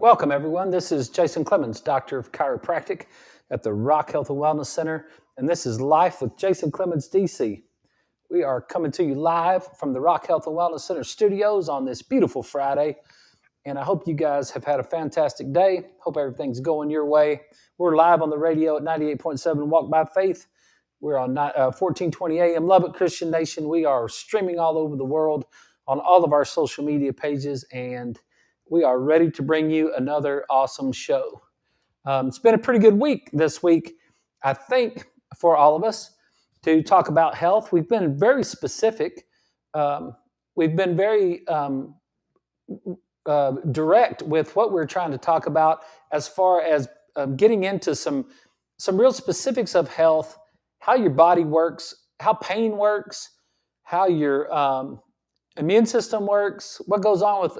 Welcome, everyone. This is Jason Clemmons, Doctor of Chiropractic at the Rock Health and Wellness Center, and this is Life with Jason Clemmons, DC. We are coming to you live from the Rock Health and Wellness Center studios on this beautiful Friday, and I hope you guys have had a fantastic day. Hope everything's going your way. We're live on the radio at 98.7 Walk by Faith. We're on 1420 AM Lubbock Christian Nation. We are streaming all over the world on all of our social media pages, and we are ready to bring you another awesome show. It's been a pretty good week this week, I think, for all of us to talk about health. We've been very specific. We've been very direct with what we're trying to talk about as far as getting into some real specifics of health, how your body works, how pain works, how your immune system works, what goes on with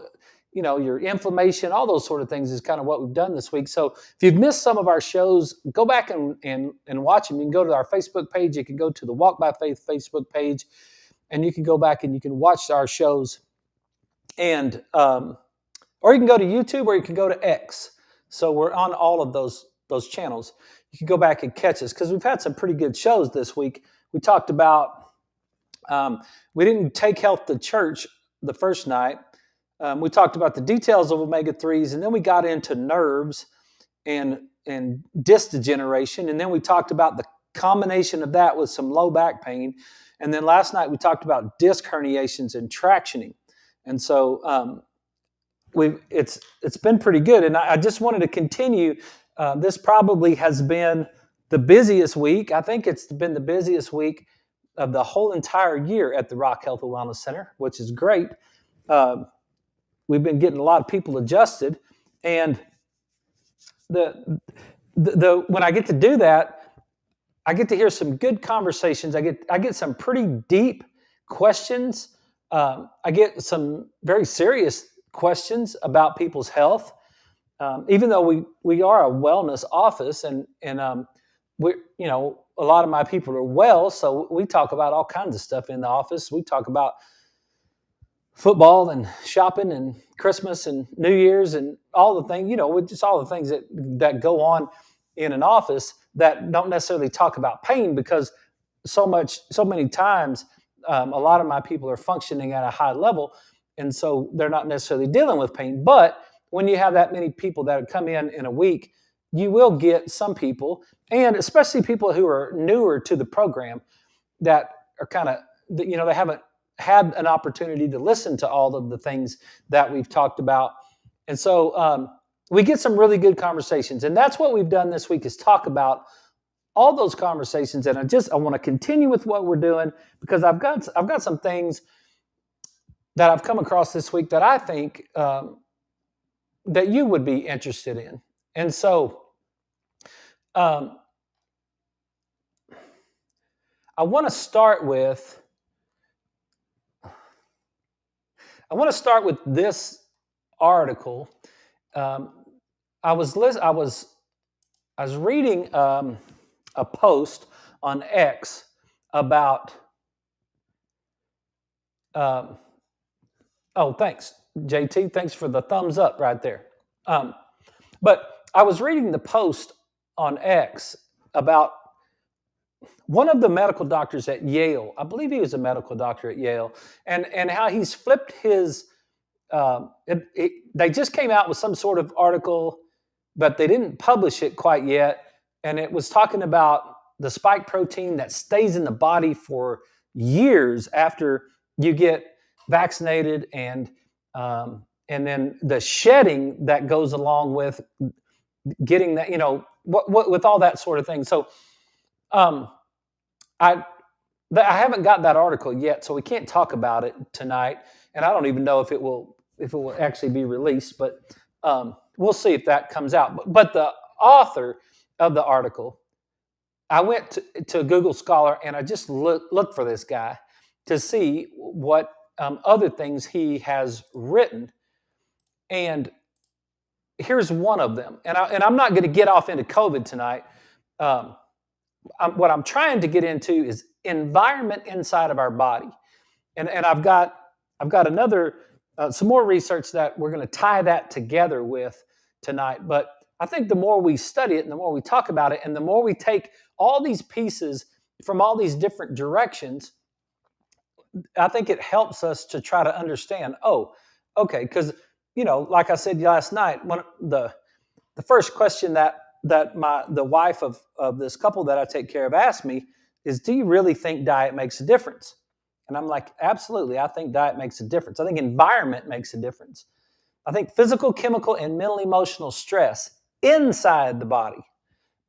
your inflammation, all those sort of things is kind of what we've done this week. So if you've missed some of our shows, go back and watch them. You can go to our Facebook page. You can go to the Walk by Faith Facebook page, and you can go back and you can watch our shows. And or you can go to YouTube or you can go to X. So we're on all of those channels. You can go back and catch us because we've had some pretty good shows this week. We talked about we didn't take health to church the first night. We talked about the details of omega-3s, and then we got into nerves and disc degeneration, and then we talked about the combination of that with some low back pain. And then last night we talked about disc herniations and tractioning. And so it's been pretty good, and I just wanted to continue. This probably has been the busiest week. I think it's been the busiest week of the whole entire year at the Rock Health and Wellness Center, which is great. We've been getting a lot of people adjusted, and the when I get to do that, I get to hear some good conversations. I get some pretty deep questions. I get some very serious questions about people's health. Even though we are a wellness office, and we a lot of my people are well, so we talk about all kinds of stuff in the office. We talk about football and shopping and Christmas and New Year's and all the things, just all the things that go on in an office that don't necessarily talk about pain, because so many times a lot of my people are functioning at a high level, and so they're not necessarily dealing with pain. But when you have that many people that come in a week, you will get some people, and especially people who are newer to the program, that are kind of, they haven't had an opportunity to listen to all of the things that we've talked about. And so we get some really good conversations, and that's what we've done this week, is talk about all those conversations. And I want to continue with what we're doing, because I've got some things that I've come across this week that I think that you would be interested in. And so I want to start with this article. I was reading a post on X about. Thanks, JT. Thanks for the thumbs up right there. But I was reading the post on X about one of the medical doctors at Yale. I believe he was a medical doctor at Yale, and how he's flipped his. They just came out with some sort of article, but they didn't publish it quite yet, and it was talking about the spike protein that stays in the body for years after you get vaccinated, and then the shedding that goes along with getting that, what with all that sort of thing. So I haven't got that article yet, so we can't talk about it tonight, and I don't even know if it will actually be released, but we'll see if that comes out. But the author of the article, I went to Google Scholar, and I just looked for this guy to see what other things he has written, and here's one of them. And I'm not going to get off into COVID tonight. What I'm trying to get into is environment inside of our body, and I've got another some more research that we're going to tie that together with tonight, but I think the more we study it and the more we talk about it and the more we take all these pieces from all these different directions, I think it helps us to try to understand, oh, okay, because like I said last night, the first question that the wife of this couple that I take care of asked me is, do you really think diet makes a difference? And I'm like, absolutely, I think diet makes a difference. I think environment makes a difference. I think physical, chemical, and mental emotional stress inside the body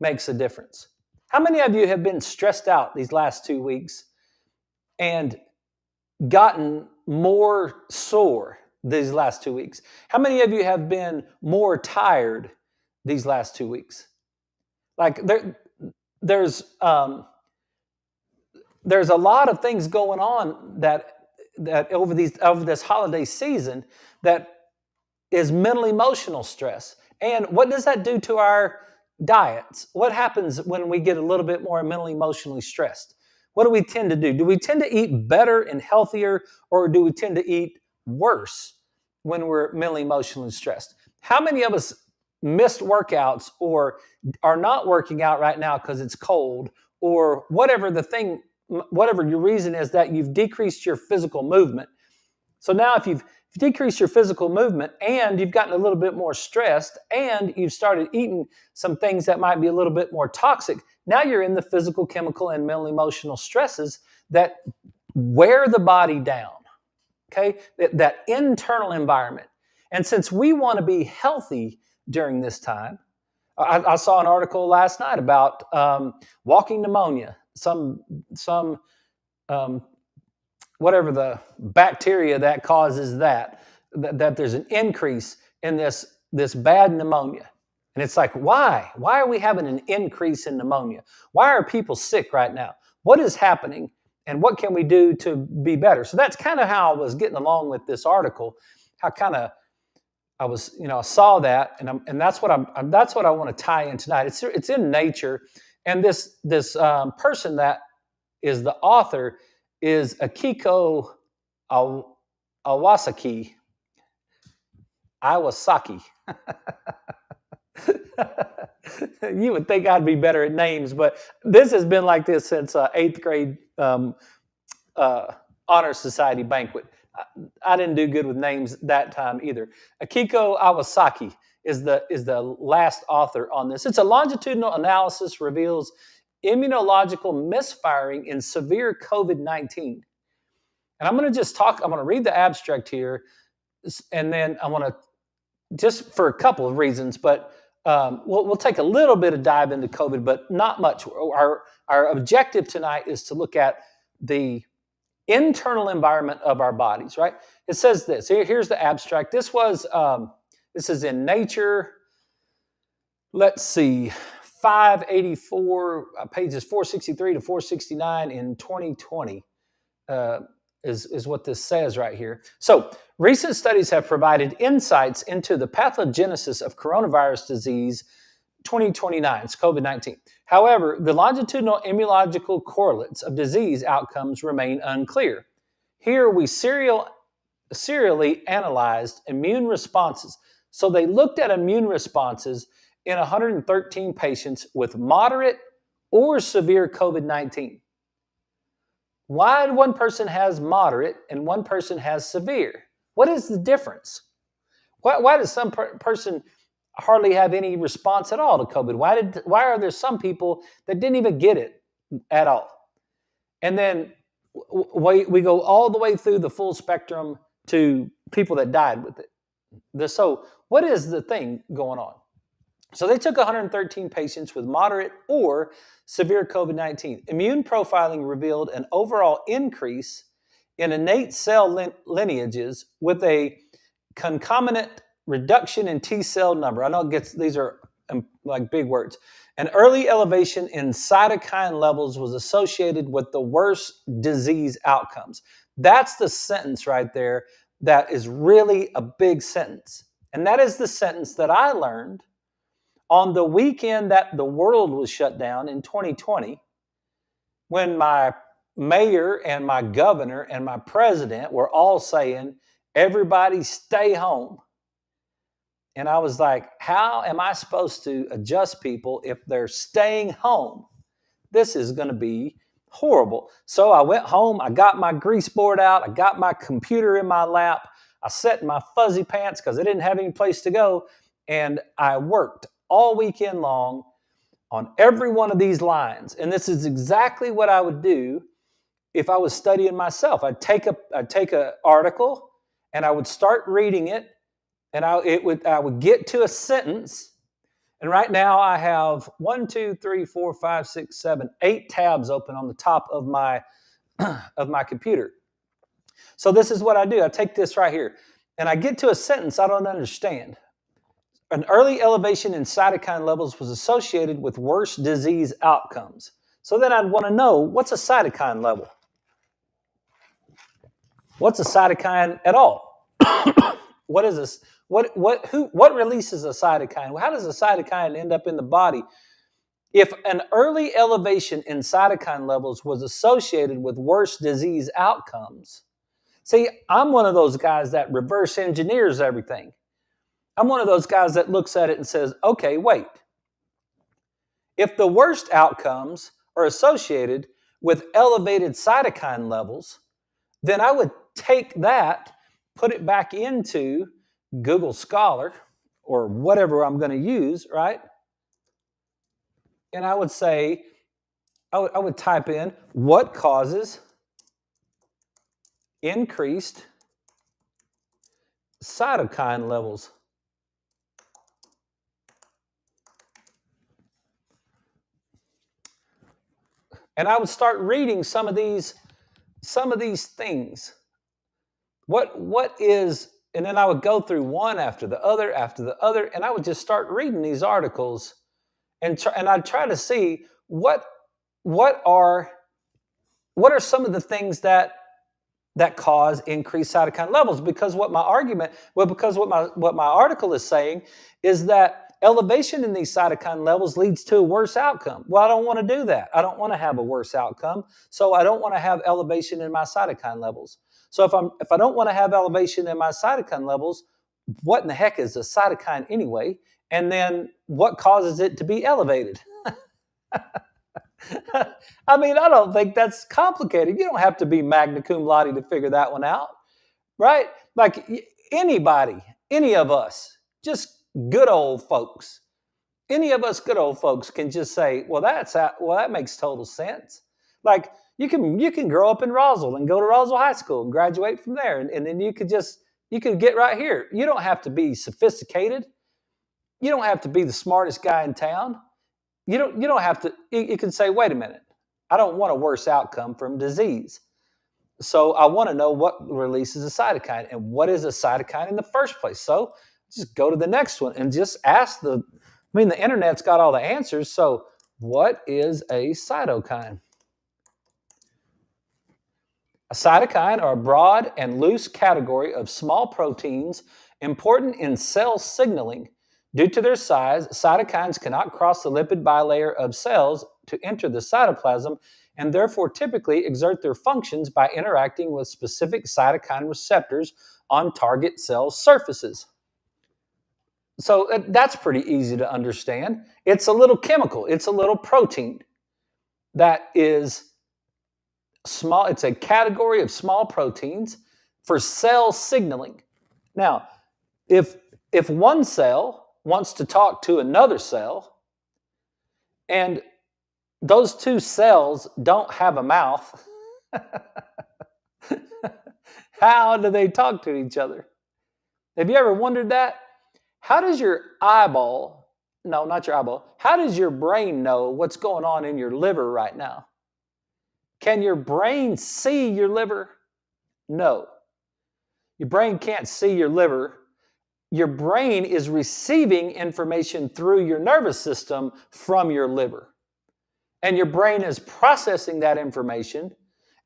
makes a difference. How many of you have been stressed out these last 2 weeks and gotten more sore these last 2 weeks? How many of you have been more tired these last 2 weeks? Like there's a lot of things going on that over this holiday season that is mental emotional stress. And what does that do to our diets? What happens when we get a little bit more mentally emotionally stressed? What do we tend to do? Do we tend to eat better and healthier, or do we tend to eat worse when we're mentally emotionally stressed? How many of us missed workouts or are not working out right now because it's cold, or whatever your reason is that you've decreased your physical movement? So now if you've decreased your physical movement and you've gotten a little bit more stressed and you've started eating some things that might be a little bit more toxic, now you're in the physical, chemical, and mental emotional stresses that wear the body down, okay? That internal environment. And since we want to be healthy during this time, I saw an article last night about walking pneumonia, some whatever the bacteria that causes that there's an increase in this bad pneumonia. And it's like, why? Why are we having an increase in pneumonia? Why are people sick right now? What is happening? And what can we do to be better? So that's kind of how I was getting along with this article. How kind of I was, I saw that, and that's what I want to tie in tonight. It's in nature, and this person that is the author is Akiko Iwasaki. You would think I'd be better at names, but this has been like this since 8th grade honor society banquet. I didn't do good with names that time either. Akiko Iwasaki is the last author on this. It's a longitudinal analysis reveals immunological misfiring in severe COVID-19. And I'm going to read the abstract here, and then I want to, just for a couple of reasons, but we'll take a little bit of dive into COVID, but not much. Our objective tonight is to look at the internal environment of our bodies, right? It says this. Here's the abstract. This is in Nature. Let's see, 584, pages 463 to 469 in 2020 is what this says right here. So, recent studies have provided insights into the pathogenesis of coronavirus disease 2029, it's COVID-19. However, the longitudinal immunological correlates of disease outcomes remain unclear. Here we serially analyzed immune responses. So they looked at immune responses in 113 patients with moderate or severe COVID-19. Why one person has moderate and one person has severe? What is the difference? Why does some person hardly have any response at all to COVID? Why are there some people that didn't even get it at all? And then we go all the way through the full spectrum to people that died with it. So what is the thing going on? So they took 113 patients with moderate or severe COVID-19. Immune profiling revealed an overall increase in innate cell lineages with a concomitant reduction in T cell number. I know these are like big words. An early elevation in cytokine levels was associated with the worst disease outcomes. That's the sentence right there that is really a big sentence. And that is the sentence that I learned on the weekend that the world was shut down in 2020, when my mayor and my governor and my president were all saying, everybody stay home. And I was like, how am I supposed to adjust people if they're staying home? This is going to be horrible. So I went home. I got my grease board out. I got my computer in my lap. I set in my fuzzy pants because I didn't have any place to go. And I worked all weekend long on every one of these lines. And this is exactly what I would do if I was studying myself. I'd take an article and I would start reading it, and I would get to a sentence. And right now I have 1, 2, 3, 4, 5, 6, 7, 8 tabs open on the top of my of my computer. So this is what I do. I take this right here, and I get to a sentence I don't understand. An early elevation in cytokine levels was associated with worse disease outcomes. So then I'd want to know, what's a cytokine level? What's a cytokine at all? What is this? What releases a cytokine? How does a cytokine end up in the body? If an early elevation in cytokine levels was associated with worse disease outcomes, see, I'm one of those guys that reverse engineers everything. I'm one of those guys that looks at it and says, okay, wait. If the worst outcomes are associated with elevated cytokine levels, then I would take that, put it back into Google Scholar or whatever I'm going to use, right? And I would say, I would type in, what causes increased cytokine levels? And I would start reading some of these things. What is, and then I would go through one after the other, and I would just start reading these articles, and I'd try to see what are some of the things that cause increased cytokine levels. Because what my article is saying is that elevation in these cytokine levels leads to a worse outcome. Well, I don't want to do that. I don't want to have a worse outcome, so I don't want to have elevation in my cytokine levels. So if I don't want to have elevation in my cytokine levels, what in the heck is a cytokine anyway? And then what causes it to be elevated? I mean, I don't think that's complicated. You don't have to be magna cum laude to figure that one out, right? Like anybody, any of us, just good old folks, any of us good old folks can just say, well, that makes total sense. Like you can grow up in Roswell and go to Roswell High School and graduate from there, and then you could get right here. You don't have to be sophisticated. You don't have to be the smartest guy in town. You don't have to. You can say, wait a minute, I don't want a worse outcome from disease. So I want to know what releases a cytokine and what is a cytokine in the first place. So just go to the next one and just ask the internet's got all the answers. So what is a cytokine? A cytokine are a broad and loose category of small proteins important in cell signaling. Due to their size, cytokines cannot cross the lipid bilayer of cells to enter the cytoplasm, and therefore typically exert their functions by interacting with specific cytokine receptors on target cell surfaces. So that's pretty easy to understand. It's a little chemical. It's a little protein that is small. It's a category of small proteins for cell signaling. Now, if one cell wants to talk to another cell, and those two cells don't have a mouth, how do they talk to each other? Have you ever wondered that? How does your eyeball, no, not your eyeball, how does your brain know what's going on in your liver right now? Can your brain see your liver? No. Your brain can't see your liver. Your brain is receiving information through your nervous system from your liver. And your brain is processing that information,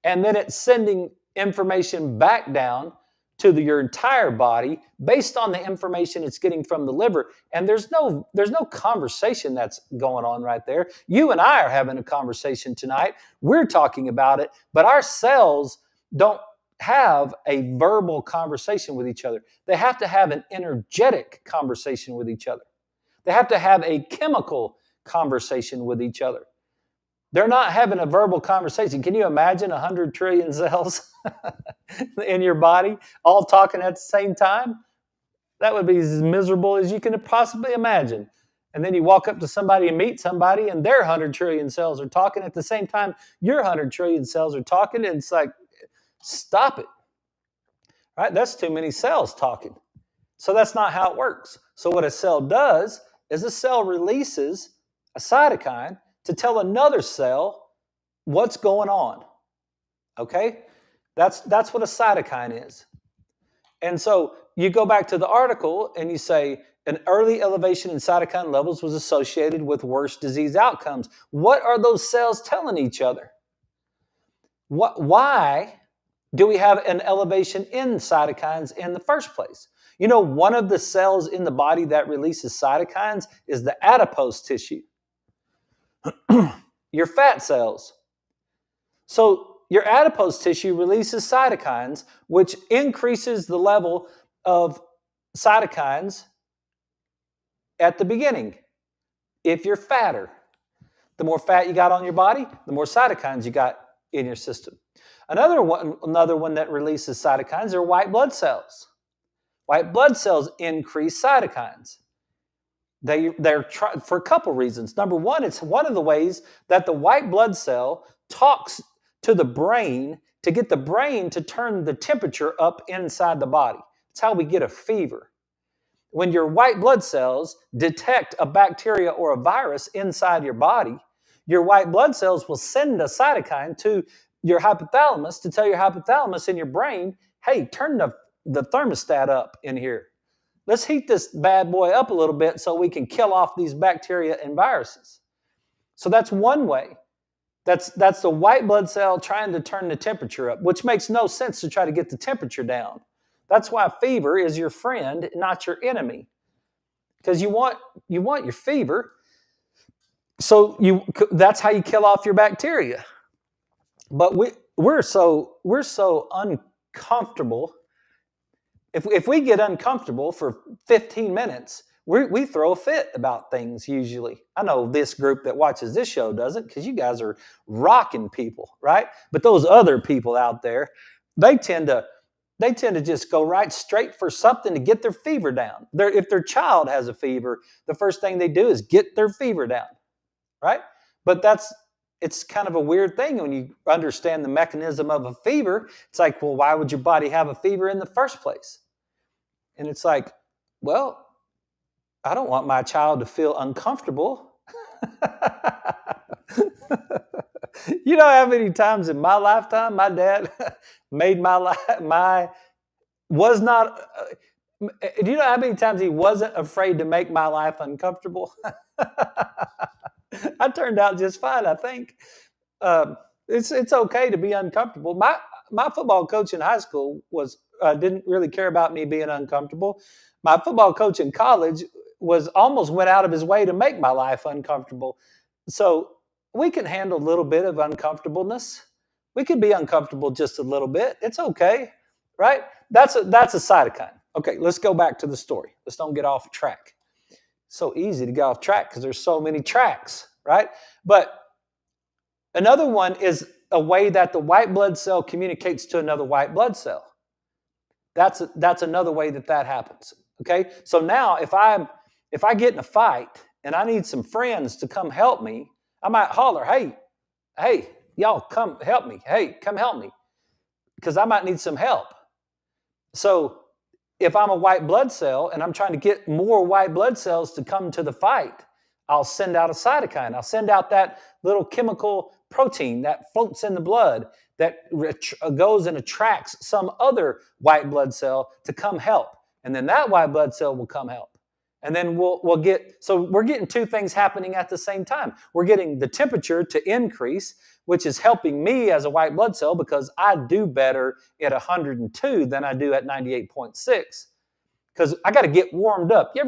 and then it's sending information back down to your entire body based on the information it's getting from the liver. And there's no conversation that's going on right there. You and I are having a conversation tonight. We're talking about it, but our cells don't have a verbal conversation with each other. They have to have an energetic conversation with each other. They have to have a chemical conversation with each other. They're not having a verbal conversation. Can you imagine 100 trillion cells in your body all talking at the same time? That would be as miserable as you can possibly imagine. And then you walk up to somebody and meet somebody, and their 100 trillion cells are talking at the same time your 100 trillion cells are talking, and it's like, stop it. Right? That's too many cells talking. So that's not how it works. So what a cell does is a cell releases a cytokine to tell another cell what's going on. Okay? That's what a cytokine is. And so you go back to the article and you say an early elevation in cytokine levels was associated with worse disease outcomes. What are those cells telling each other? Why do we have an elevation in cytokines in the first place? You know, one of the cells in the body that releases cytokines is the adipose tissue, your fat cells. So your adipose tissue releases cytokines, which increases the level of cytokines at the beginning. If you're fatter, the more fat you got on your body, the more cytokines you got in your system. Another one that releases cytokines are white blood cells. White blood cells increase cytokines. They're for a couple reasons. Number one, it's one of the ways that the white blood cell talks to the brain to get the brain to turn the temperature up inside the body. It's how we get a fever. When your white blood cells detect a bacteria or a virus inside your body, your white blood cells will send a cytokine to your hypothalamus to tell your hypothalamus in your brain, hey, turn the thermostat up in here. Let's heat this bad boy up a little bit so we can kill off these bacteria and viruses. So that's one way. That's the white blood cell trying to turn the temperature up, which makes no sense to try to get the temperature down. That's why fever is your friend, not your enemy. Because you want your fever, so that's how you kill off your bacteria. But we're so uncomfortable. If we get uncomfortable for 15 minutes, we throw a fit about things usually. I know this group that watches this show doesn't, because you guys are rocking people, right? But those other people out there, they tend to just go right straight for something to get their fever down. If their child has a fever, the first thing they do is get their fever down, right? But it's kind of a weird thing when you understand the mechanism of a fever. It's like, well, why would your body have a fever in the first place? And it's like, well, I don't want my child to feel uncomfortable. You know how many times in my lifetime my dad made was not. Do you know how many times he wasn't afraid to make my life uncomfortable? I turned out just fine, I think. It's okay to be uncomfortable. My football coach in high school didn't really care about me being uncomfortable. My football coach in college almost went out of his way to make my life uncomfortable. So we can handle a little bit of uncomfortableness. We can be uncomfortable just a little bit. It's okay, right? That's a cytokine. Okay, let's go back to the story. Let's don't get off track. So easy to get off track because there's so many tracks, right? But another one is a way that the white blood cell communicates to another white blood cell. That's another way that happens. Okay, so now if I get in a fight and I need some friends to come help me, I might holler, hey, y'all come help me. Hey, come help me, because I might need some help. So if I'm a white blood cell and I'm trying to get more white blood cells to come to the fight, I'll send out a cytokine. I'll send out that little chemical protein that floats in the blood that goes and attracts some other white blood cell to come help. And then that white blood cell will come help. And then we're getting two things happening at the same time. We're getting the temperature to increase, which is helping me as a white blood cell because I do better at 102 than I do at 98.6. Because I got to get warmed up. You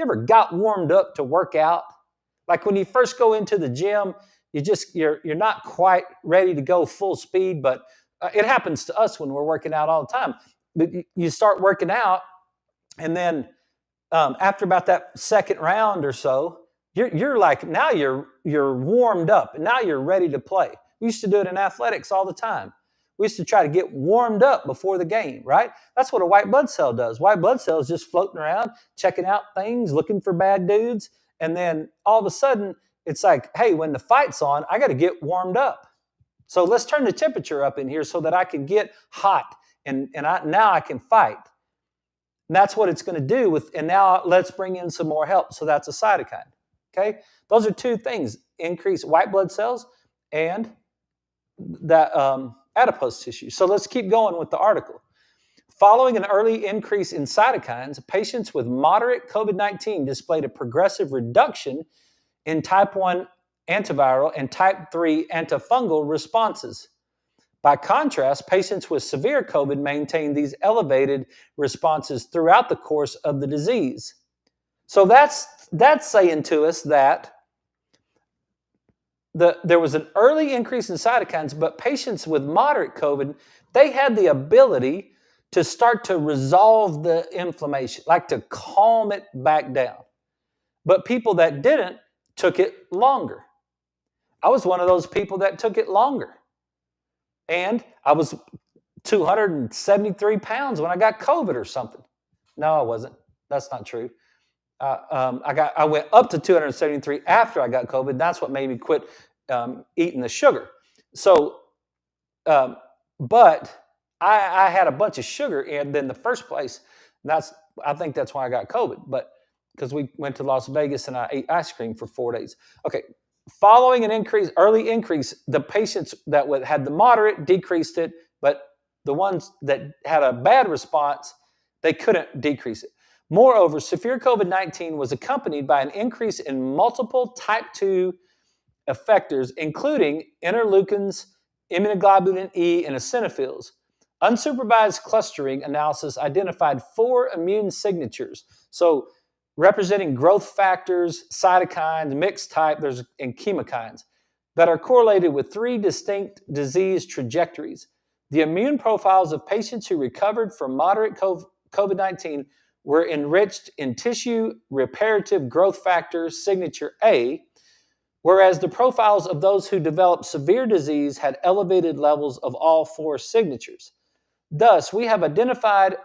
ever got warmed up to work out? Like when you first go into the gym, you're not quite ready to go full speed, but It happens to us when we're working out all the time. But you start working out, and then after about that second round or so, you're like, now you're warmed up, and now you're ready to play. We used to do it in athletics all the time. We used to try to get warmed up before the game, right? That's what a white blood cell does. White blood cells just floating around, checking out things, looking for bad dudes, and then all of a sudden, it's like, hey, when the fight's on, I got to get warmed up. So let's turn the temperature up in here so that I can get hot, and now I can fight. And that's what it's going to do and now let's bring in some more help. So that's a cytokine. Okay? Those are two things: increase white blood cells and that adipose tissue. So let's keep going with the article. Following an early increase in cytokines, patients with moderate COVID-19 displayed a progressive reduction in type 1 antiviral and type 3 antifungal responses. By contrast, patients with severe COVID maintained these elevated responses throughout the course of the disease. So that's saying to us that there was an early increase in cytokines, but patients with moderate COVID, they had the ability to start to resolve the inflammation, like to calm it back down. But people that didn't took it longer. I was one of those people that took it longer. And I was 273 pounds when I got COVID or something. No, I wasn't. That's not true. I went up to 273 after I got COVID. That's what made me quit eating the sugar. So, but I had a bunch of sugar in the first place. I think that's why I got COVID. But because we went to Las Vegas and I ate ice cream for 4 days. Okay. Following an early increase, the patients that had the moderate decreased it, but the ones that had a bad response, they couldn't decrease it. Moreover, severe COVID-19 was accompanied by an increase in multiple type 2 effectors, including interleukins, immunoglobulin E, and eosinophils. Unsupervised clustering analysis identified 4 immune signatures. So representing growth factors, cytokines, mixed type, and chemokines that are correlated with 3 distinct disease trajectories. The immune profiles of patients who recovered from moderate COVID-19 were enriched in tissue reparative growth factor signature A, whereas the profiles of those who developed severe disease had elevated levels of all 4 signatures. Thus, we have identified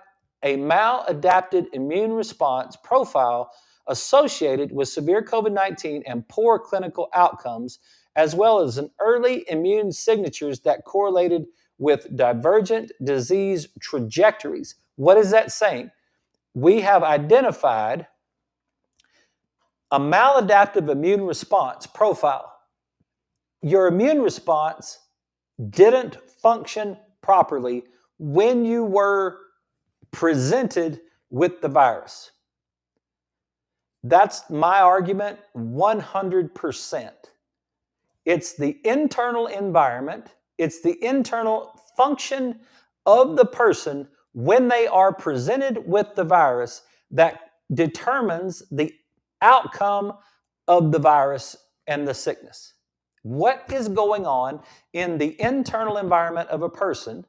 a maladapted immune response profile associated with severe COVID-19 and poor clinical outcomes, as well as an early immune signatures that correlated with divergent disease trajectories. What is that saying? We have identified a maladaptive immune response profile. Your immune response didn't function properly when you were presented with the virus. That's my argument 100%. It's the internal environment, it's the internal function of the person when they are presented with the virus that determines the outcome of the virus and the sickness. What is going on in the internal environment of a person?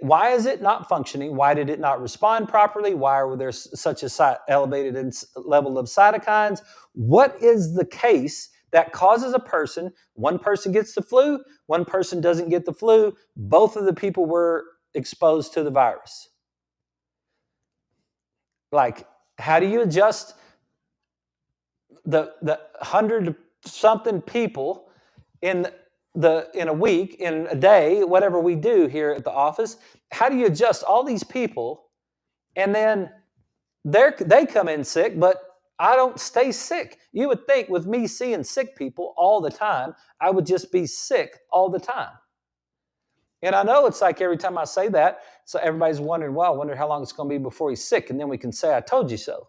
Why is it not functioning? Why did it not respond properly? Why were there such a elevated level of cytokines? What is the case that causes one person gets the flu, one person doesn't get the flu, both of the people were exposed to the virus? Like, how do you adjust the 100-something people in a week, in a day, whatever we do here at the office? How do you adjust all these people, and then they come in sick, but I don't stay sick? You would think with me seeing sick people all the time, I would just be sick all the time. And I know it's like every time I say that, so everybody's wondering, well, I wonder how long it's going to be before he's sick, and then we can say, I told you so.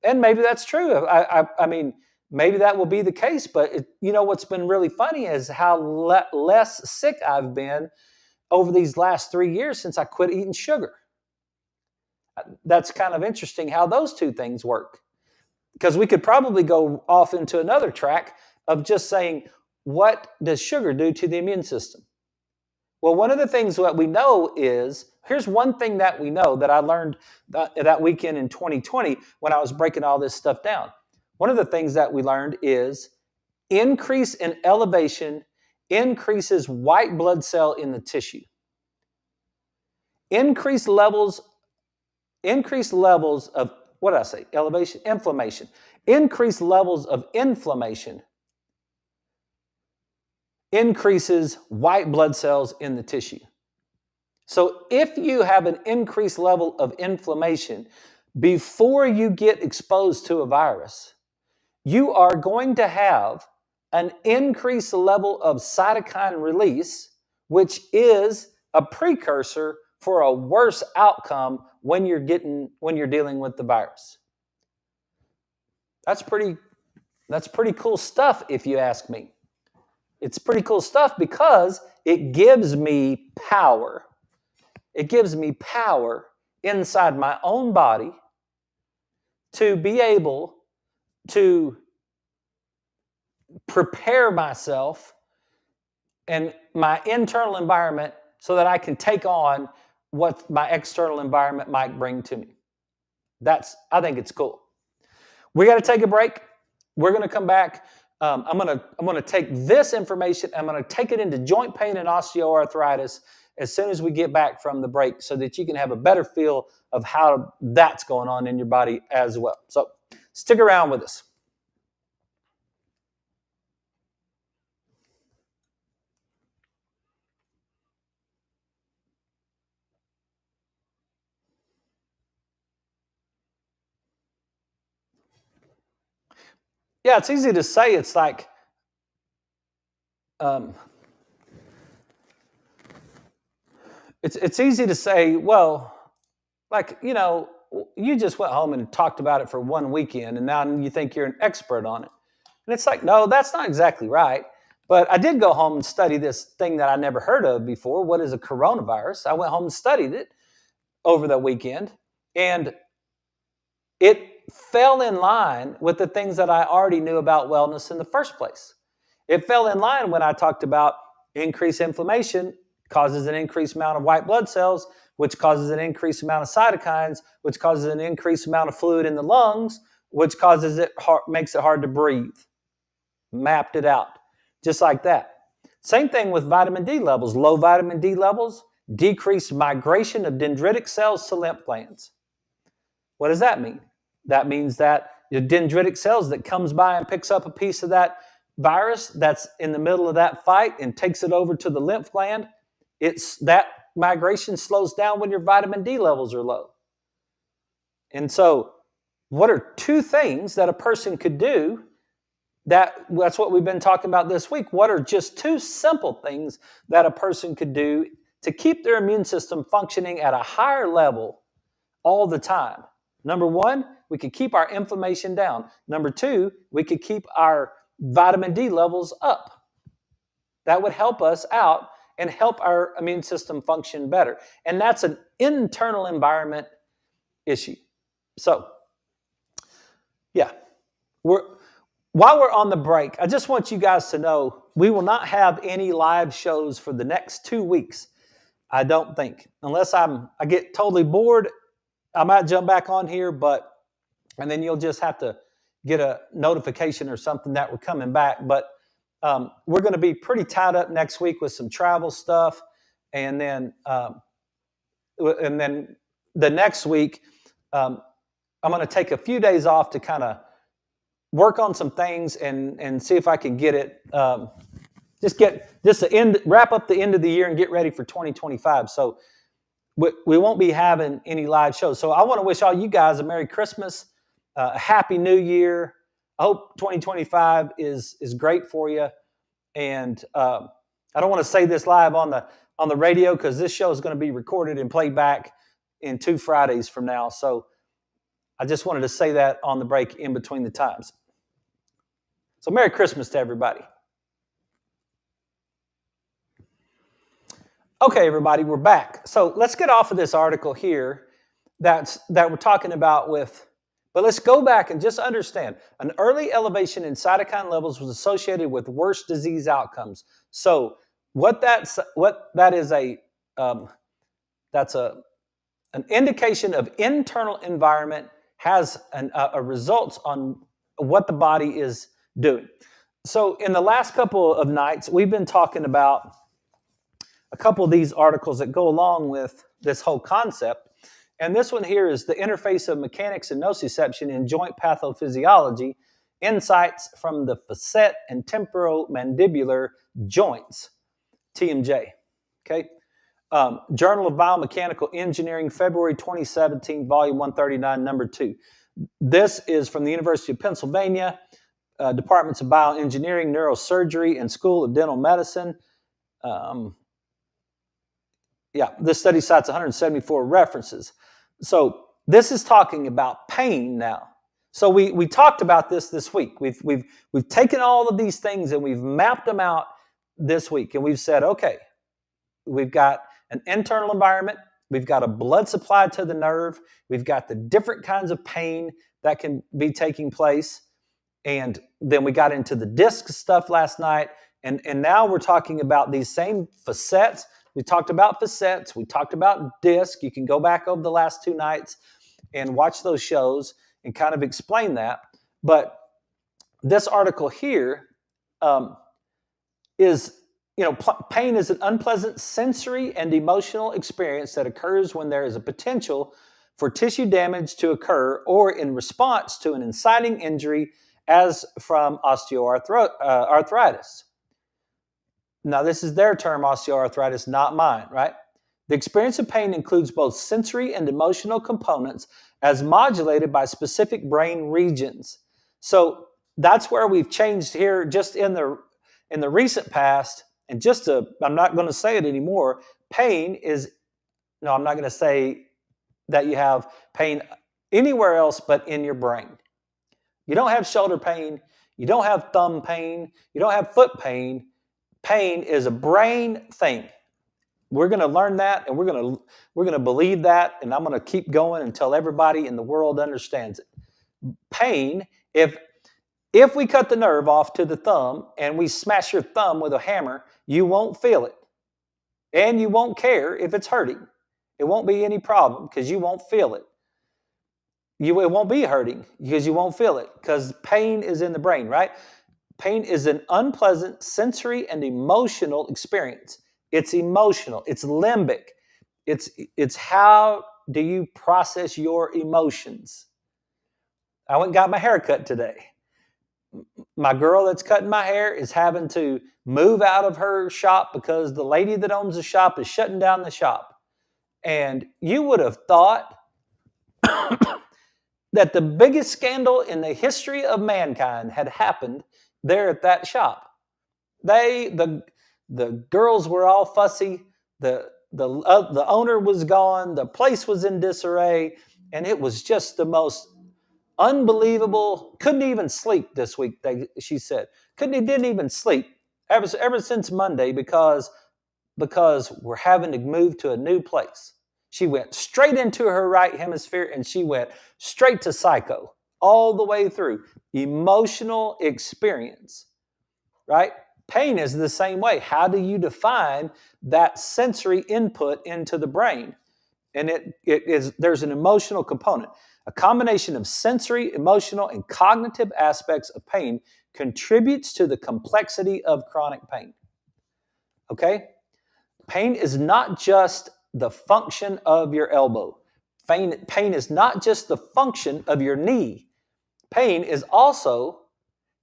And maybe that's true. I mean, maybe that will be the case, but what's been really funny is how less sick I've been over these last 3 years since I quit eating sugar. That's kind of interesting how those two things work. Because we could probably go off into another track of just saying, what does sugar do to the immune system? Well, one of the things that we know is, here's one thing that we know that I learned that weekend in 2020 when I was breaking all this stuff down. One of the things that we learned is increase in elevation increases white blood cell in the tissue. Increased levels of, what did I say? Elevation, inflammation. Increased levels of inflammation increases white blood cells in the tissue. So if you have an increased level of inflammation before you get exposed to a virus, you are going to have an increased level of cytokine release, which is a precursor for a worse outcome when you're dealing with the virus. That's pretty cool stuff, if you ask me. It's pretty cool stuff because it gives me power. It gives me power inside my own body to be able to prepare myself and my internal environment so that I can take on what my external environment might bring to me. I think it's cool. We got to take a break. We're going to come back. I'm going to take this information. I'm going to take it into joint pain and osteoarthritis as soon as we get back from the break, so that you can have a better feel of how that's going on in your body as well. So stick around with us. Yeah, it's easy to say. It's like, it's easy to say, well, like, you just went home and talked about it for one weekend, and now you think you're an expert on it. And it's like, no, that's not exactly right. But I did go home and study this thing that I never heard of before. What is a coronavirus? I went home and studied it over the weekend, and it fell in line with the things that I already knew about wellness in the first place. It fell in line when I talked about increased inflammation causes an increased amount of white blood cells, which causes an increased amount of cytokines, which causes an increased amount of fluid in the lungs, which makes it hard to breathe. Mapped it out, just like that. Same thing with vitamin D levels. Low vitamin D levels decrease migration of dendritic cells to lymph glands. What does that mean? That means that the dendritic cells that comes by and picks up a piece of that virus that's in the middle of that fight and takes it over to the lymph gland, that migration slows down when your vitamin D levels are low. And so, what are two things that a person could do? That's what we've been talking about this week. What are just two simple things that a person could do to keep their immune system functioning at a higher level all the time? Number one, we could keep our inflammation down. Number two, we could keep our vitamin D levels up. That would help us out and help our immune system function better. And that's an internal environment issue. So, yeah, while we're on the break, I just want you guys to know we will not have any live shows for the next 2 weeks. I don't think, unless I get totally bored, I might jump back on here, and then you'll just have to get a notification or something that we're coming back. But we're going to be pretty tied up next week with some travel stuff, and then the next week I'm going to take a few days off to kind of work on some things and see if I can get it. Wrap up the end of the year and get ready for 2025. So we won't be having any live shows. So I want to wish all you guys a Merry Christmas, a Happy New Year. I hope 2025 is great for you. And I don't want to say this live on the radio because this show is going to be recorded and played back in 2 Fridays from now. So I just wanted to say that on the break in between the times. So Merry Christmas to everybody. Okay, everybody, we're back. So let's get off of this article here that we're talking about but let's go back and just understand. An early elevation in cytokine levels was associated with worse disease outcomes. So What that is that's an indication of internal environment has a results on what the body is doing. So in the last couple of nights, we've been talking about a couple of these articles that go along with this whole concept. And this one here is the interface of mechanics and nociception in joint pathophysiology, insights from the facet and temporomandibular joints, TMJ. Okay. Journal of Biomechanical Engineering, February 2017, volume 139, number 2. This is from the University of Pennsylvania, Departments of Bioengineering, Neurosurgery, and School of Dental Medicine. This study cites 174 references. So this is talking about pain now. So we talked about this week. We've taken all of these things and we've mapped them out this week, and we've said, okay, we've got an internal environment, we've got a blood supply to the nerve, we've got the different kinds of pain that can be taking place, and then we got into the disc stuff last night, and now we're talking about these same facets. We talked about facets, we talked about disc. You can go back over the last 2 nights and watch those shows and kind of explain that. But this article here is, pain is an unpleasant sensory and emotional experience that occurs when there is a potential for tissue damage to occur or in response to an inciting injury, as from osteoarthritis. Now, this is their term, osteoarthritis, not mine, right? The experience of pain includes both sensory and emotional components as modulated by specific brain regions. So that's where we've changed here just in the recent past. And I'm not going to say it anymore. I'm not going to say that you have pain anywhere else but in your brain. You don't have shoulder pain. You don't have thumb pain. You don't have foot pain. Pain is a brain thing. We're going to learn that, and we're going to believe that, and I'm going to keep going until everybody in the world understands it. Pain, if we cut the nerve off to the thumb and we smash your thumb with a hammer, you won't feel it. And you won't care if it's hurting. It won't be any problem because you won't feel it. It won't be hurting because you won't feel it, because pain is in the brain, right? Pain is an unpleasant sensory and emotional experience. It's emotional. It's limbic. It's how do you process your emotions. I went and got my hair cut today. My girl that's cutting my hair is having to move out of her shop because the lady that owns the shop is shutting down the shop. And you would have thought that the biggest scandal in the history of mankind had happened there at that shop. The girls were all fussy. The owner was gone. The place was in disarray, and it was just the most unbelievable. Couldn't even sleep this week. She said didn't even sleep ever since Monday because we're having to move to a new place. She went straight into her right hemisphere, and she went straight to psycho all the way through. Emotional experience, right? Pain is the same way. How do you define that sensory input into the brain? And there's an emotional component. A combination of sensory, emotional, and cognitive aspects of pain contributes to the complexity of chronic pain. Okay? Pain is not just the function of your elbow. Pain is not just the function of your knee. Pain is also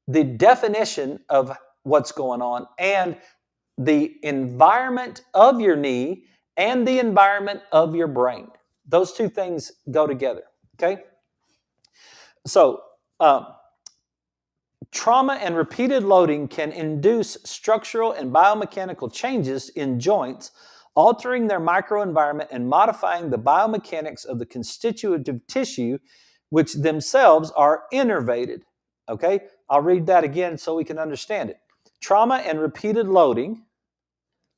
the definition of what's going on and the environment of your knee and the environment of your brain. Those two things go together, okay? So, trauma and repeated loading can induce structural and biomechanical changes in joints, altering their microenvironment and modifying the biomechanics of the constitutive tissue, which themselves are innervated. Okay? I'll read that again so we can understand it. Trauma and repeated loading,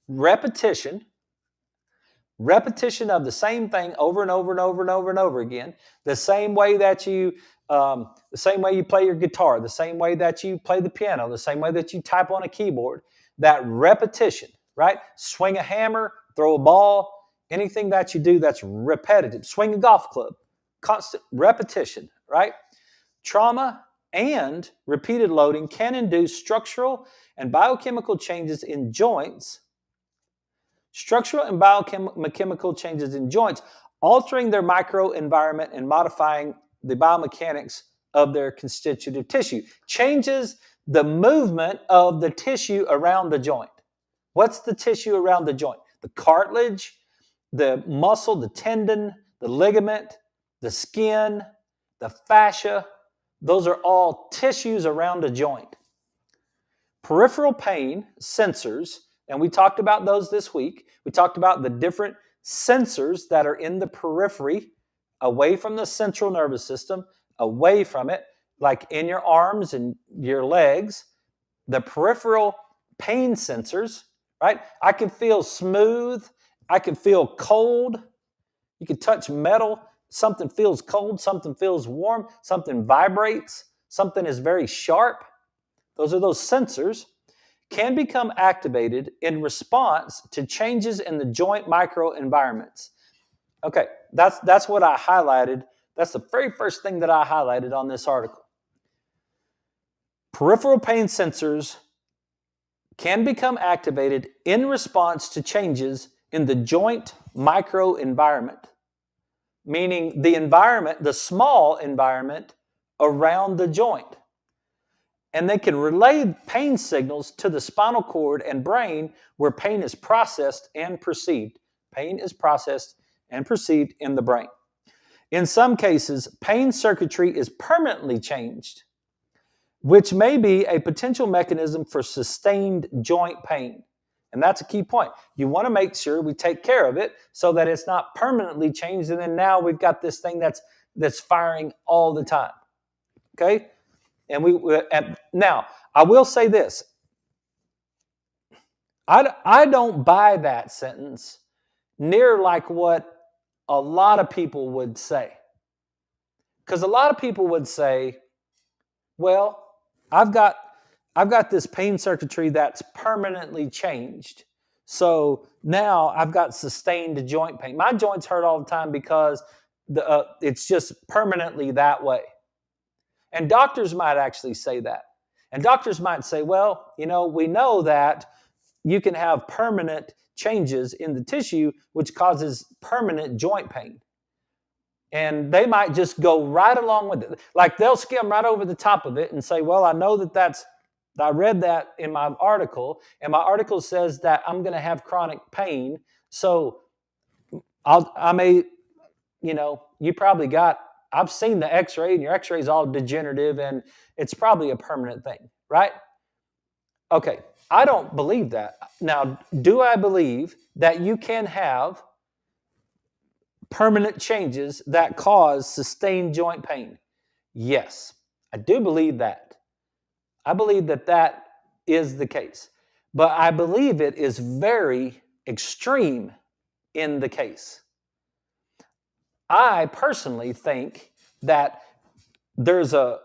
repetition of the same thing over and over and over and over and over again, the same way that you play your guitar, the same way that you play the piano, the same way that you type on a keyboard, that repetition, right? Swing a hammer, throw a ball, anything that you do that's repetitive. Swing a golf club, constant repetition, right? Trauma and repeated loading can induce structural and biochemical changes in joints. Structural and biochemical changes in joints, altering their microenvironment and modifying the biomechanics of their constitutive tissue. Changes the movement of the tissue around the joint. What's the tissue around the joint? The cartilage, the muscle, the tendon, the ligament, the skin, the fascia. Those are all tissues around a joint. Peripheral pain sensors, and we talked about those this week. We talked about the different sensors that are in the periphery, away from the central nervous system, away from it, like in your arms and your legs. The peripheral pain sensors, right? I can feel smooth. I can feel cold. You can touch metal. Something feels cold. Something feels warm. Something vibrates. Something is very sharp. Those are those sensors, can become activated in response to changes in the joint microenvironments. Okay, that's what I highlighted. That's the very first thing that I highlighted on this article. Peripheral pain sensors can become activated in response to changes in the joint microenvironment, meaning the environment, the small environment around the joint. And they can relay pain signals to the spinal cord and brain where pain is processed and perceived. Pain is processed and perceived in the brain. In some cases, pain circuitry is permanently changed, which may be a potential mechanism for sustained joint pain. And that's a key point. You want to make sure we take care of it so that it's not permanently changed, and then now we've got this thing that's firing all the time. Okay? And now, I will say this. I don't buy that sentence near like what a lot of people would say. Because a lot of people would say, well, I've got this pain circuitry that's permanently changed. So now I've got sustained joint pain. My joints hurt all the time because it's just permanently that way. And doctors might actually say that. And doctors might say, well, we know that you can have permanent changes in the tissue, which causes permanent joint pain. And they might just go right along with it. Like they'll skim right over the top of it and say, well, I know I read that in my article, and my article says that I'm going to have chronic pain. So you probably I've seen the x-ray, and your x-ray is all degenerative, and it's probably a permanent thing, right? Okay, I don't believe that. Now, do I believe that you can have permanent changes that cause sustained joint pain? Yes, I do believe that. I believe that is the case. But I believe it is very extreme in the case. I personally think that there's a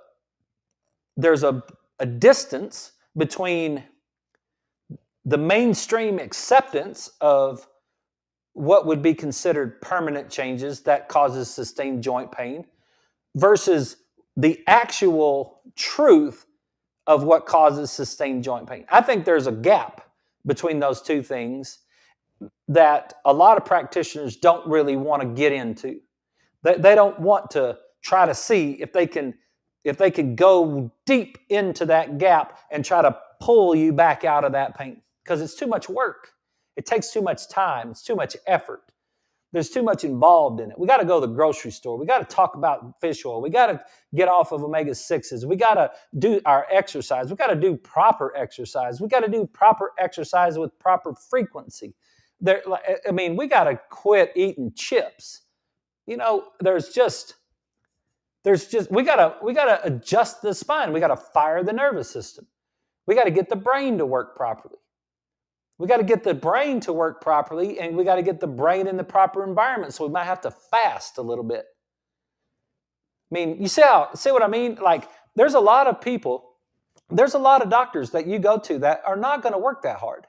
distance between the mainstream acceptance of what would be considered permanent changes that causes sustained joint pain versus the actual truth of what causes sustained joint pain. I think there's a gap between those two things that a lot of practitioners don't really want to get into. They don't want to try to see if they can go deep into that gap and try to pull you back out of that pain, because it's too much work. It takes too much time. It's too much effort. There's too much involved in it. We got to go to the grocery store. We got to talk about fish oil. We got to get off of omega-6s. We got to do our exercise. We got to do proper exercise. We got to do proper exercise with proper frequency. We got to quit eating chips. There's just we gotta adjust the spine. We gotta fire the nervous system. We gotta get the brain to work properly. We gotta get the brain to work properly, and we gotta get the brain in the proper environment. So we might have to fast a little bit. You see what I mean? Like there's a lot of people, there's a lot of doctors that you go to that are not going to work that hard.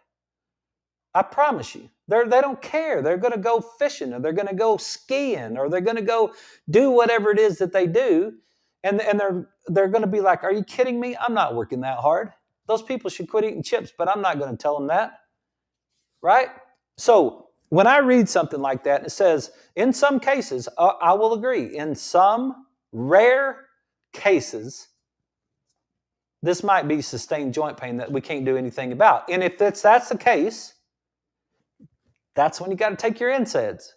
I promise you. They don't care. They're going to go fishing, or they're going to go skiing, or they're going to go do whatever it is that they do. And they're going to be like, are you kidding me? I'm not working that hard. Those people should quit eating chips, but I'm not going to tell them that. Right? So when I read something like that, it says, in some cases, I will agree, in some rare cases, this might be sustained joint pain that we can't do anything about. And if that's the case, that's when you got to take your NSAIDs.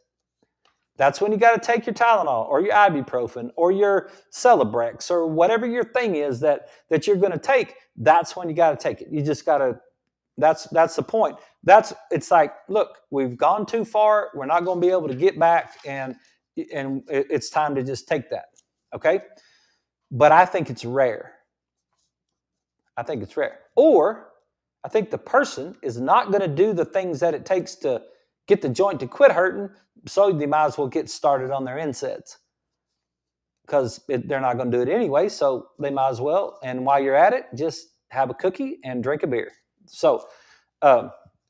That's when you got to take your Tylenol or your ibuprofen or your Celebrex or whatever your thing is that you're going to take. That's when you got to take it. You just got to. That's the point. It's like, look, we've gone too far. We're not going to be able to get back, and it's time to just take that. Okay, but I think it's rare. I think it's rare. Or I think the person is not going to do the things that it takes to get the joint to quit hurting, so they might as well get started on their NSAIDs because they're not going to do it anyway, so they might as well. And while you're at it, just have a cookie and drink a beer. So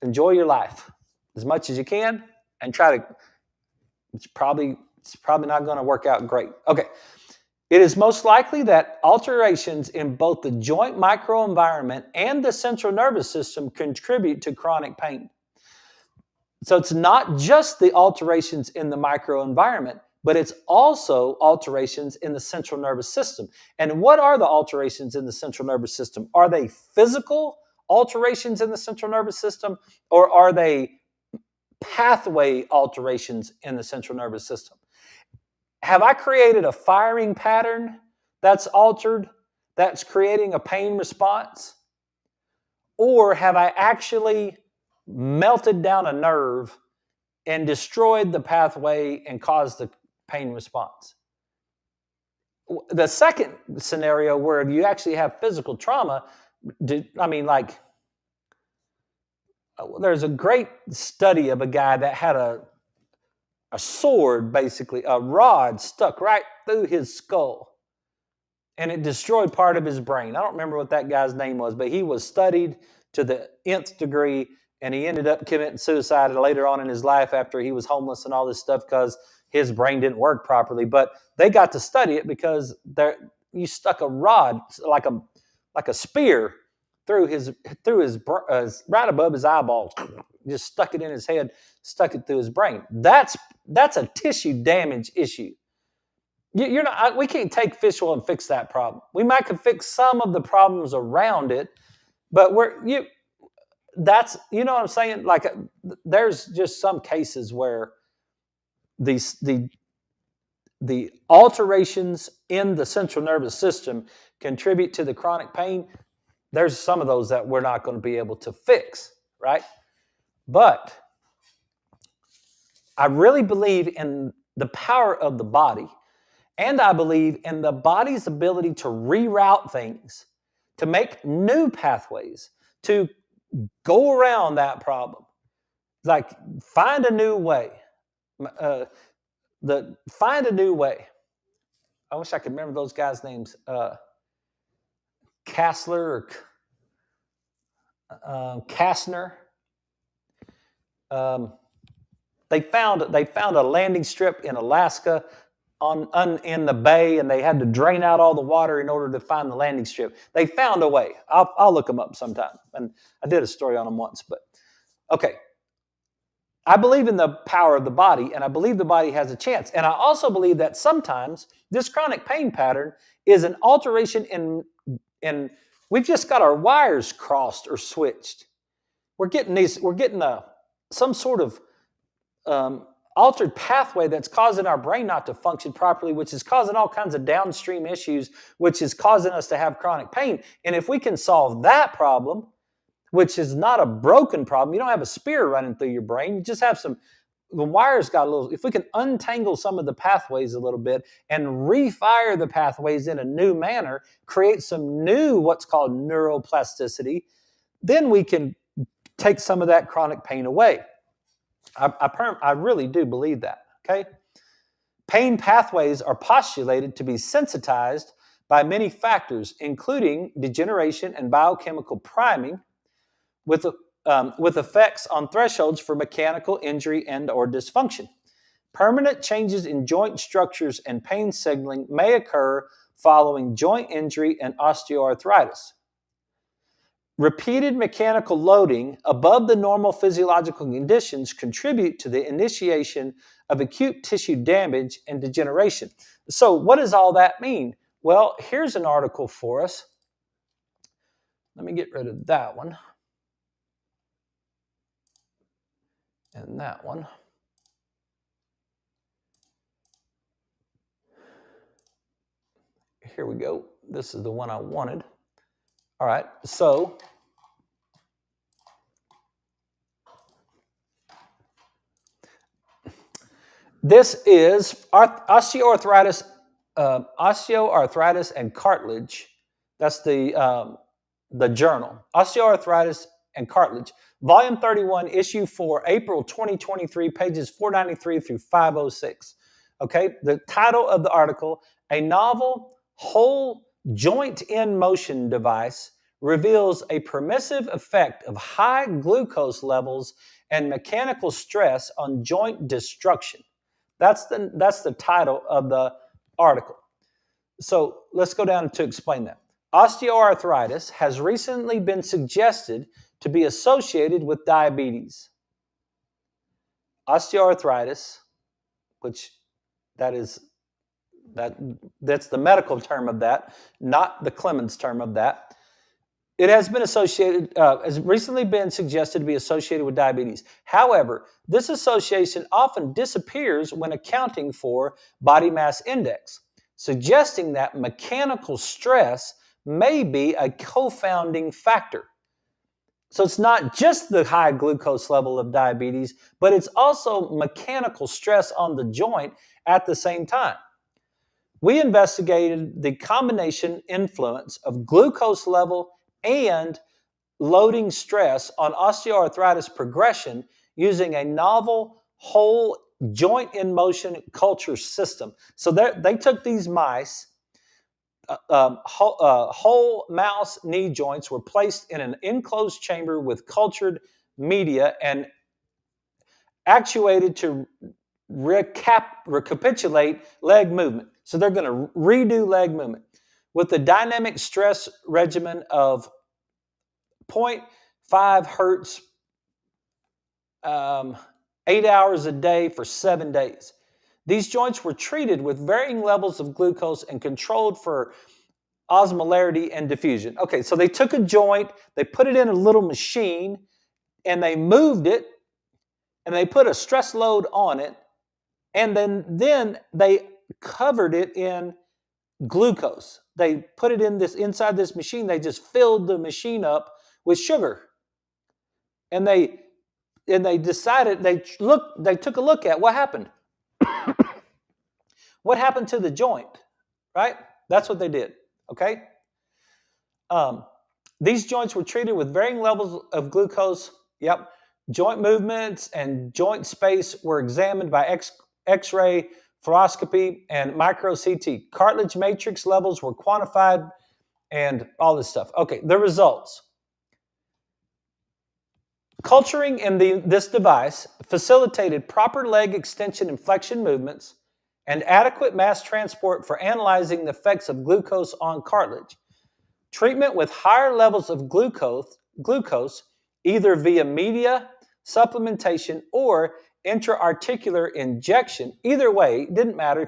enjoy your life as much as you can, and try to. It's probably not going to work out great. Okay. It is most likely that alterations in both the joint microenvironment and the central nervous system contribute to chronic pain. So it's not just the alterations in the microenvironment, but it's also alterations in the central nervous system. And what are the alterations in the central nervous system? Are they physical alterations in the central nervous system, or are they pathway alterations in the central nervous system? Have I created a firing pattern that's altered, that's creating a pain response? Or have I actually melted down a nerve and destroyed the pathway and caused the pain response? The second scenario, where you actually have physical trauma, there's a great study of a guy that had a sword, basically, a rod stuck right through his skull, and it destroyed part of his brain. I don't remember what that guy's name was, but he was studied to the nth degree, and he ended up committing suicide later on in his life after he was homeless and all this stuff because his brain didn't work properly. But they got to study it because you stuck a rod like a spear through his right above his eyeballs, just stuck it in his head, stuck it through his brain. That's a tissue damage issue. We can't take fish oil and fix that problem. We might could fix some of the problems around it, but that's, you know what I'm saying? Like, there's just some cases where the alterations in the central nervous system contribute to the chronic pain. There's some of those that we're not going to be able to fix, right? But I really believe in the power of the body, and I believe in the body's ability to reroute things, to make new pathways, to go around that problem. Like, find a new way. Find a new way. I wish I could remember those guys' names. Kassler or Kastner. They found a landing strip in Alaska in the bay, and they had to drain out all the water in order to find the landing strip. They found a way. I'll look them up sometime, and I did a story on them once. But okay, I believe in the power of the body, and I believe the body has a chance. And I also believe that sometimes this chronic pain pattern is an alteration in we've just got our wires crossed or switched. We're getting some sort of altered pathway that's causing our brain not to function properly, which is causing all kinds of downstream issues, which is causing us to have chronic pain. And if we can solve that problem, which is not a broken problem, you don't have a spear running through your brain, you just have the wires got a little, if we can untangle some of the pathways a little bit and refire the pathways in a new manner, create some new, what's called neuroplasticity, then we can take some of that chronic pain away. I really do believe that, okay? Pain pathways are postulated to be sensitized by many factors, including degeneration and biochemical priming, with with effects on thresholds for mechanical injury and or dysfunction. Permanent changes in joint structures and pain signaling may occur following joint injury and osteoarthritis. Repeated mechanical loading above the normal physiological conditions contribute to the initiation of acute tissue damage and degeneration. So, what does all that mean? Well, here's an article for us. Let me get rid of that one and that one. Here we go. This is the one I wanted. All right, so this is osteoarthritis and cartilage. That's the journal. Osteoarthritis and cartilage. Volume 31, issue 4, April 2023, pages 493 through 506. Okay, the title of the article, a novel whole joint in motion device reveals a permissive effect of high glucose levels and mechanical stress on joint destruction. That's the title of the article. So let's go down to explain that. Osteoarthritis has recently been suggested to be associated with diabetes. Osteoarthritis, which that's the medical term of that, not the Clemmons term of that. It has recently been suggested to be associated with diabetes. However, this association often disappears when accounting for body mass index, suggesting that mechanical stress may be a co-founding factor. So it's not just the high glucose level of diabetes, but it's also mechanical stress on the joint at the same time. We investigated the combination influence of glucose level and loading stress on osteoarthritis progression using a novel whole joint in motion culture system. So they took these mice, whole mouse knee joints were placed in an enclosed chamber with cultured media and actuated to recapitulate leg movement. So they're going to redo leg movement with the dynamic stress regimen of 0.5 hertz, 8 hours a day for 7 days. These joints were treated with varying levels of glucose and controlled for osmolarity and diffusion. Okay, so they took a joint, they put it in a little machine, and they moved it, and they put a stress load on it, and then they covered it in glucose. They put it inside this machine. They just filled the machine up with sugar, and they decided they took a look at what happened. What happened to the joint, right? That's what they did. Okay. These joints were treated with varying levels of glucose. Yep. Joint movements and joint space were examined by X-ray fluoroscopy and micro CT. Cartilage matrix levels were quantified and all this stuff. Okay, the results. Culturing in this device facilitated proper leg extension and flexion movements and adequate mass transport for analyzing the effects of glucose on cartilage. Treatment with higher levels of glucose either via media, supplementation, or intra-articular injection. Either way, it didn't matter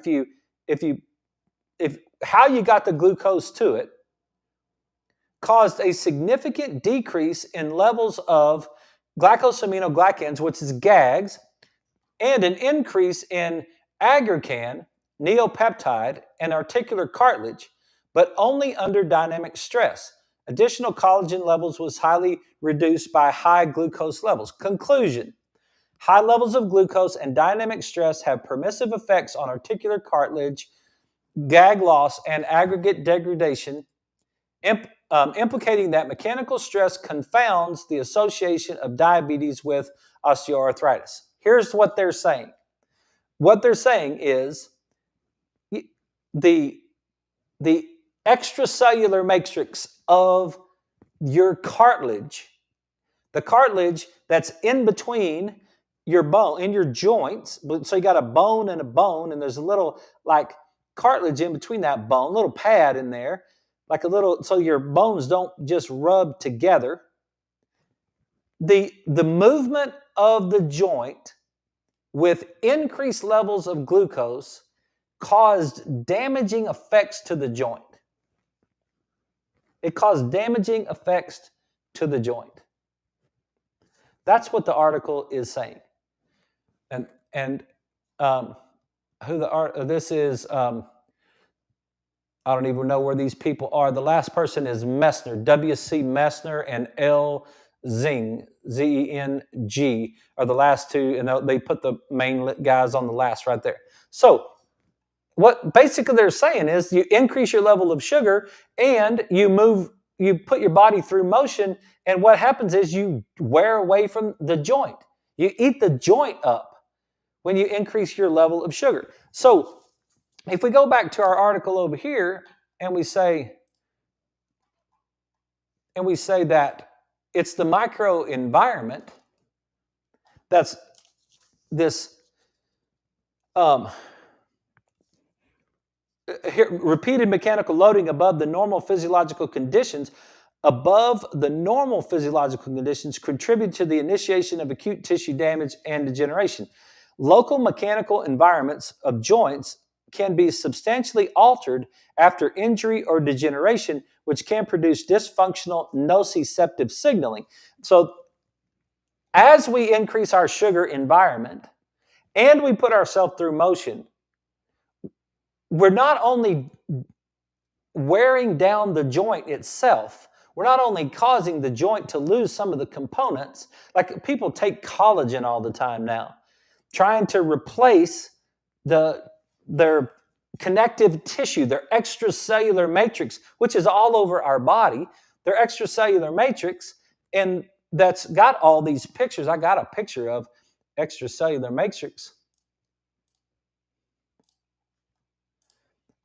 if how you got the glucose to it, caused a significant decrease in levels of glycosaminoglycans, which is GAGs, and an increase in aggrecan, neopeptide, and articular cartilage, but only under dynamic stress. Additional collagen levels was highly reduced by high glucose levels. Conclusion: high levels of glucose and dynamic stress have permissive effects on articular cartilage, GAG loss, and aggregate degradation, implicating that mechanical stress confounds the association of diabetes with osteoarthritis. Here's what they're saying. What they're saying is the extracellular matrix of your cartilage, The cartilage that's in between your bone, in your joints. So you got a bone, and there's a little like cartilage in between that bone, a little pad in there, like a little, so your bones don't just rub together. The movement of the joint with increased levels of glucose caused damaging effects to the joint. It caused damaging effects to the joint. That's what the article is saying. And who the art? This is. I don't even know where these people are. The last person is Messner, W.C. Messner, and L. Zeng, Z-E-N-G, are the last two, and they put the main guys on the last right there. So what basically they're saying is you increase your level of sugar and you put your body through motion, and what happens is you wear away from the joint. You eat the joint up when you increase your level of sugar. So if we go back to our article over here and we say that it's the microenvironment that's this here, repeated mechanical loading above the normal physiological conditions contribute to the initiation of acute tissue damage and degeneration. Local mechanical environments of joints can be substantially altered after injury or degeneration, which can produce dysfunctional nociceptive signaling. So as we increase our sugar environment and we put ourselves through motion, we're not only wearing down the joint itself, we're not only causing the joint to lose some of the components, like people take collagen all the time now, trying to replace their connective tissue, their extracellular matrix, which is all over our body, their extracellular matrix, and that's got all these pictures. I got a picture of extracellular matrix,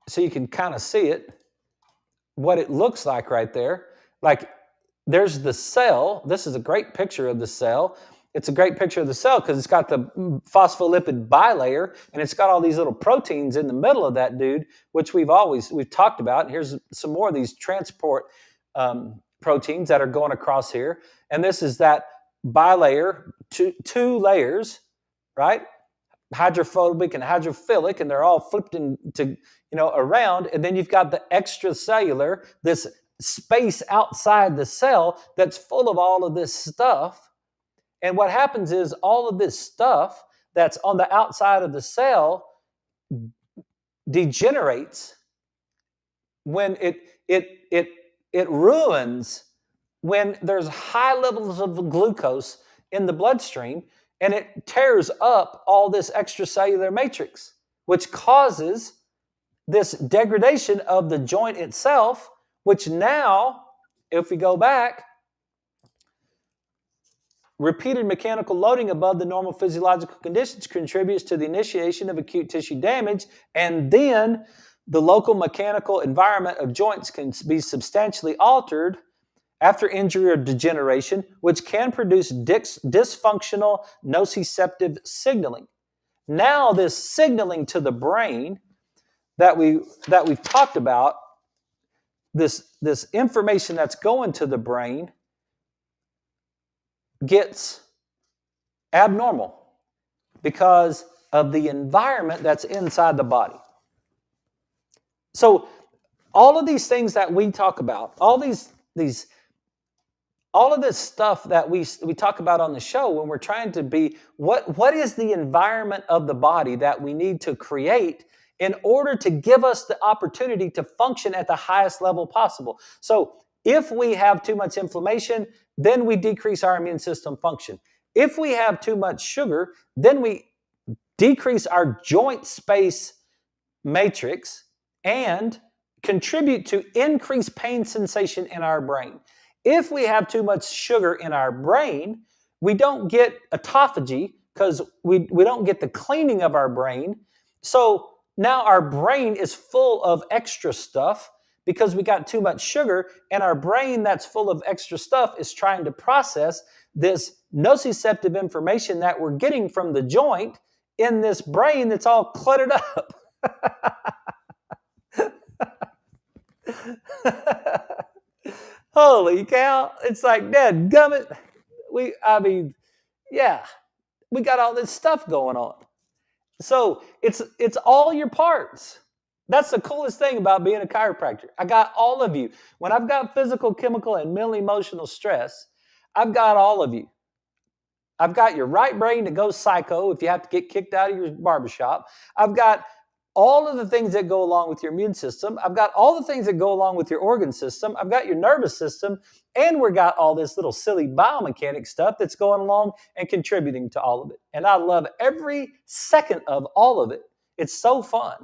so you can kind of see it, what it looks like right there. Like there's the cell. This is a great picture of the cell. It's a great picture of the cell because it's got the phospholipid bilayer, and it's got all these little proteins in the middle of that dude, which we've talked about. And here's some more of these transport proteins that are going across here. And this is that bilayer, two layers, right? Hydrophobic and hydrophilic, and they're all flipped into, around. And then you've got the extracellular, this space outside the cell that's full of all of this stuff. And what happens is all of this stuff that's on the outside of the cell degenerates when it ruins when there's high levels of glucose in the bloodstream, and it tears up all this extracellular matrix, which causes this degradation of the joint itself, which now, if we go back, repeated mechanical loading above the normal physiological conditions contributes to the initiation of acute tissue damage, and then the local mechanical environment of joints can be substantially altered after injury or degeneration, which can produce dysfunctional nociceptive signaling. Now, this signaling to the brain that we've talked about, this information that's going to the brain gets abnormal because of the environment that's inside the body. So all of these things that we talk about, all of this stuff that we talk about on the show, when we're trying to be, what is the environment of the body that we need to create in order to give us the opportunity to function at the highest level possible? So if we have too much inflammation, then we decrease our immune system function. If we have too much sugar, then we decrease our joint space matrix and contribute to increased pain sensation in our brain. If we have too much sugar in our brain, we don't get autophagy because we don't get the cleaning of our brain. So now our brain is full of extra stuff because we got too much sugar, and our brain that's full of extra stuff is trying to process this nociceptive information that we're getting from the joint in this brain that's all cluttered up. Holy cow. It's like, Dad gummit. Yeah, we got all this stuff going on. So it's all your parts. That's the coolest thing about being a chiropractor. I got all of you. When I've got physical, chemical, and mental emotional stress, I've got all of you. I've got your right brain to go psycho if you have to get kicked out of your barbershop. I've got all of the things that go along with your immune system. I've got all the things that go along with your organ system. I've got your nervous system. And we've got all this little silly biomechanic stuff that's going along and contributing to all of it. And I love every second of all of it. It's so fun.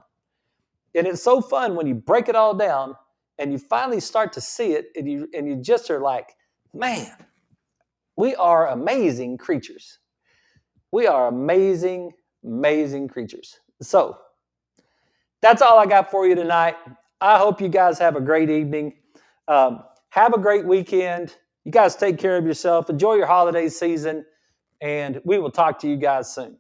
And it's so fun when you break it all down and you finally start to see it and you just are like, man, we are amazing creatures. We are amazing, amazing creatures. So that's all I got for you tonight. I hope you guys have a great evening. Have a great weekend. You guys take care of yourself. Enjoy your holiday season. And we will talk to you guys soon.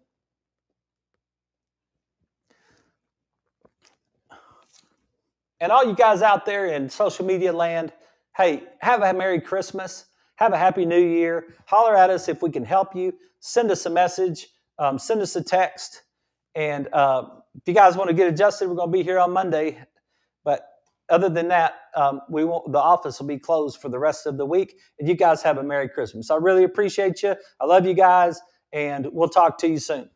And all you guys out there in social media land, hey, have a Merry Christmas. Have a Happy New Year. Holler at us if we can help you. Send us a message. Send us a text. And if you guys want to get adjusted, we're going to be here on Monday. But other than that, the office will be closed for the rest of the week. And you guys have a Merry Christmas. I really appreciate you. I love you guys. And we'll talk to you soon.